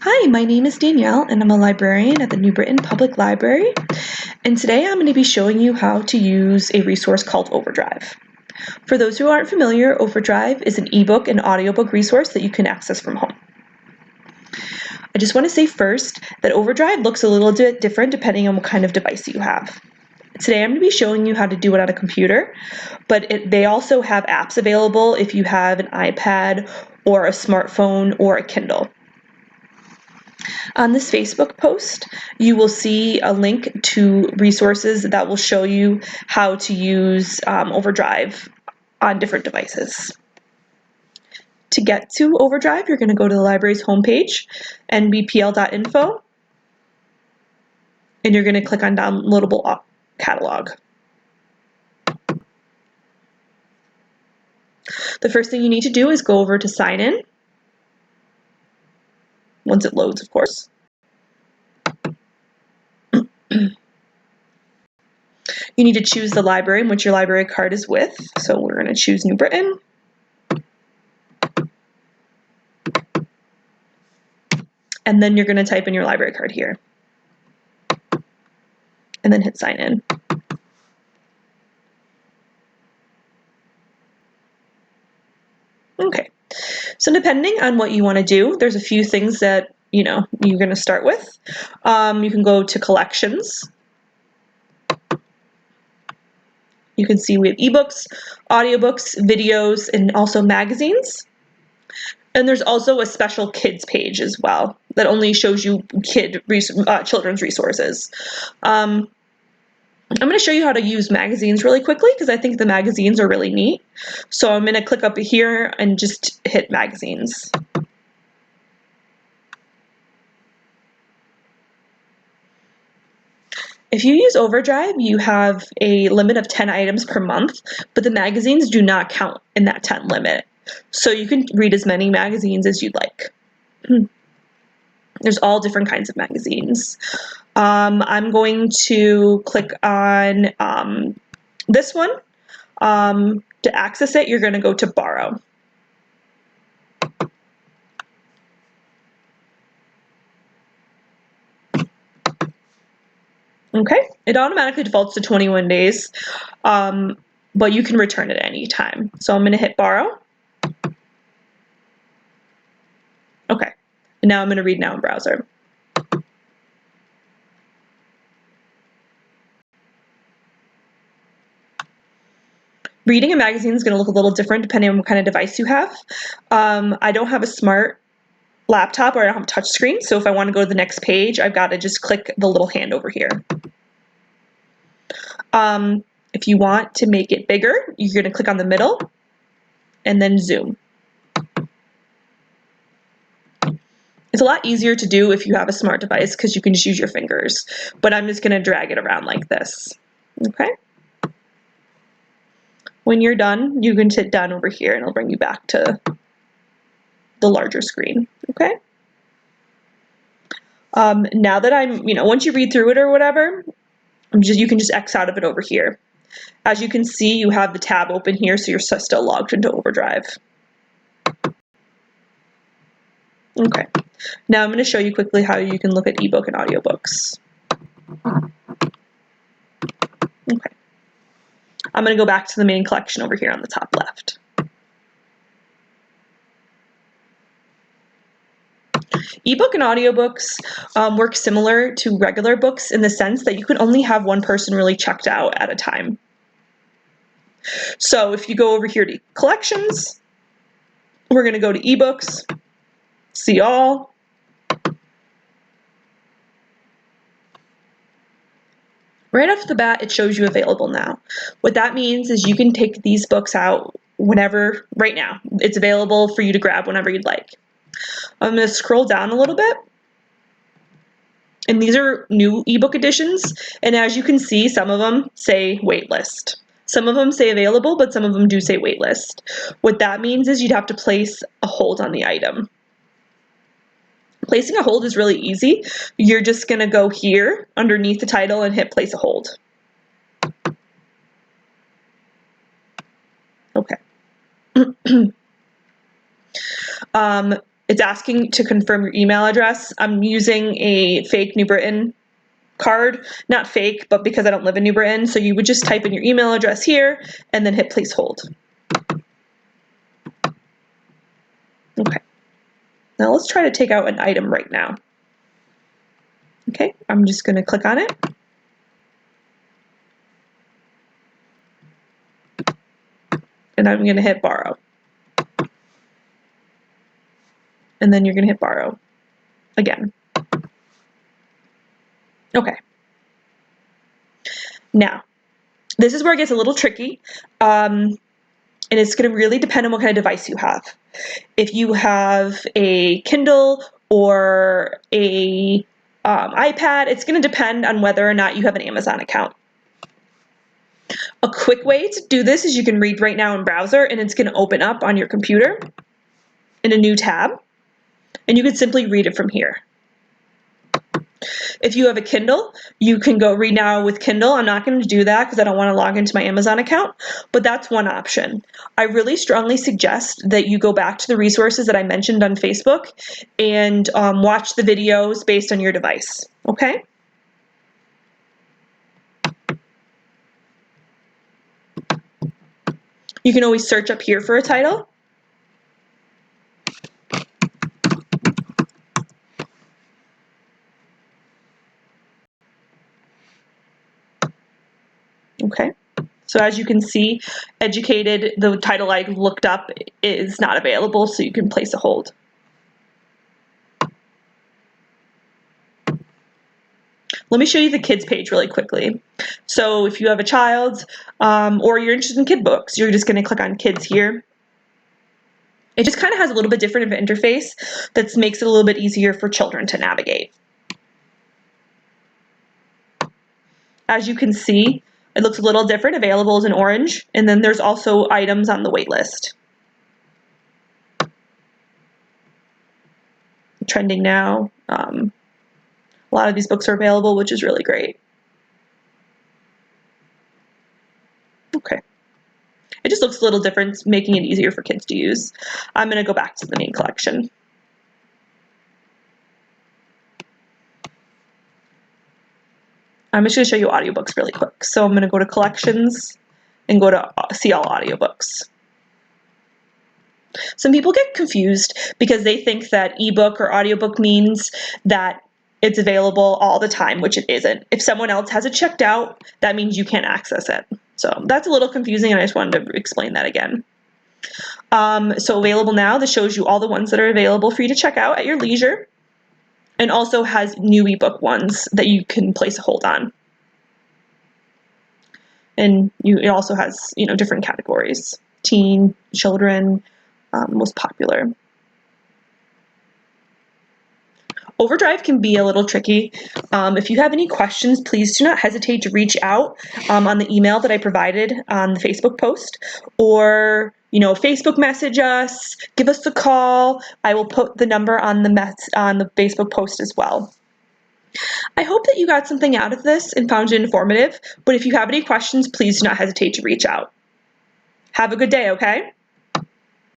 Hi, my name is Danielle and I'm a librarian at the New Britain Public Library. And today I'm going to be showing you how to use a resource called Overdrive. For those who aren't familiar, Overdrive is an ebook and audiobook resource that you can access from home. I just want to say first that Overdrive looks a little bit different depending on what kind of device you have. Today I'm going to be showing you how to do it on a computer, but they also have apps available if you have an iPad or a smartphone or a Kindle. On this Facebook post, you will see a link to resources that will show you how to use Overdrive on different devices. To get to Overdrive, you're going to go to the library's homepage, nbpl.info, and you're going to click on Downloadable Catalog. The first thing you need to do is go over to sign in, once it loads, of course. You need to choose the library in which your library card is with. So we're going to choose New Britain. And then you're going to type in your library card here. And then hit sign in. Okay, so depending on what you want to do, there's a few things that you're going to start with. You can go to collections. You can see we have ebooks, audiobooks, videos, and also magazines. And there's also a special kids page as well that only shows you children's resources. I'm going to show you how to use magazines really quickly because I think the magazines are really neat. So I'm going to click up here and just hit magazines. If you use Overdrive, you have a limit of 10 items per month, but the magazines do not count in that 10 limit. So you can read as many magazines as you'd like. There's all different kinds of magazines. I'm going to click on this one. To access it, you're going to go to Borrow. Okay, it automatically defaults to 21 days, but you can return it any time. So I'm going to hit Borrow. Okay, and now I'm going to read now in browser. Reading a magazine is going to look a little different depending on what kind of device you have. I don't have a smart laptop or I don't have a touch screen, so if I want to go to the next page, I've got to just click the little hand over here. If you want to make it bigger, you're going to click on the middle and then zoom. It's a lot easier to do if you have a smart device because you can just use your fingers, but I'm just going to drag it around like this. Okay. When you're done, you can hit done over here and it'll bring you back to the larger screen. Okay. Now that I'm, once you read through it or whatever, you can just X out of it over here. As you can see, you have the tab open here, so you're still logged into Overdrive. Okay. Now I'm going to show you quickly how you can look at ebook and audiobooks. Okay. I'm going to go back to the main collection over here on the top left. Ebook and audiobooks work similar to regular books in the sense that you can only have one person really checked out at a time. So if you go over here to collections, we're going to go to ebooks, see all. Right off the bat, it shows you available now. What that means is you can take these books out whenever, right now. It's available for you to grab whenever you'd like. I'm going to scroll down a little bit. And these are new ebook editions. And as you can see, some of them say waitlist. Some of them say available, but some of them do say waitlist. What that means is you'd have to place a hold on the item. Placing a hold is really easy. You're just going to go here underneath the title and hit place a hold. Okay. It's asking to confirm your email address. I'm using a fake New Britain card, not fake, but because I don't live in New Britain. So you would just type in your email address here and then hit please hold. Okay. Now let's try to take out an item right now. Okay, I'm just going to click on it. And I'm going to hit borrow. And then you're going to hit borrow again. Okay. Now, this is where it gets a little tricky. And it's going to really depend on what kind of device you have. If you have a Kindle or a iPad, it's going to depend on whether or not you have an Amazon account. A quick way to do this is you can read right now in browser, and it's going to open up on your computer in a new tab, and you can simply read it from here. If you have a Kindle, you can go read now with Kindle. I'm not going to do that because I don't want to log into my Amazon account, but that's one option. I really strongly suggest that you go back to the resources that I mentioned on Facebook and watch the videos based on your device, okay? You can always search up here for a title. Okay, so as you can see, educated, the title I looked up is not available, so you can place a hold. Let me show you the kids page really quickly. So if you have a child or you're interested in kid books, you're just going to click on kids here. It just kind of has a little bit different of an interface that makes it a little bit easier for children to navigate. As you can see, it looks a little different. Available is in orange, and then there's also items on the wait list. Trending now. A lot of these books are available, which is really great. Okay. It just looks a little different, making it easier for kids to use. I'm going to go back to the main collection. I'm just going to show you audiobooks really quick. So I'm going to go to collections and go to see all audiobooks. Some people get confused because they think that ebook or audiobook means that it's available all the time, which it isn't. If someone else has it checked out, that means you can't access it. So that's a little confusing, and I just wanted to explain that again. So available now, this shows you all the ones that are available for you to check out at your leisure, and also has new ebook ones that you can place a hold on. And it also has, different categories: teen, children, most popular. Overdrive can be a little tricky. If you have any questions, please do not hesitate to reach out on the email that I provided on the Facebook post, or Facebook message us, give us a call. I will put the number on the Facebook post as well. I hope that you got something out of this and found it informative, but if you have any questions, please do not hesitate to reach out. Have a good day, okay?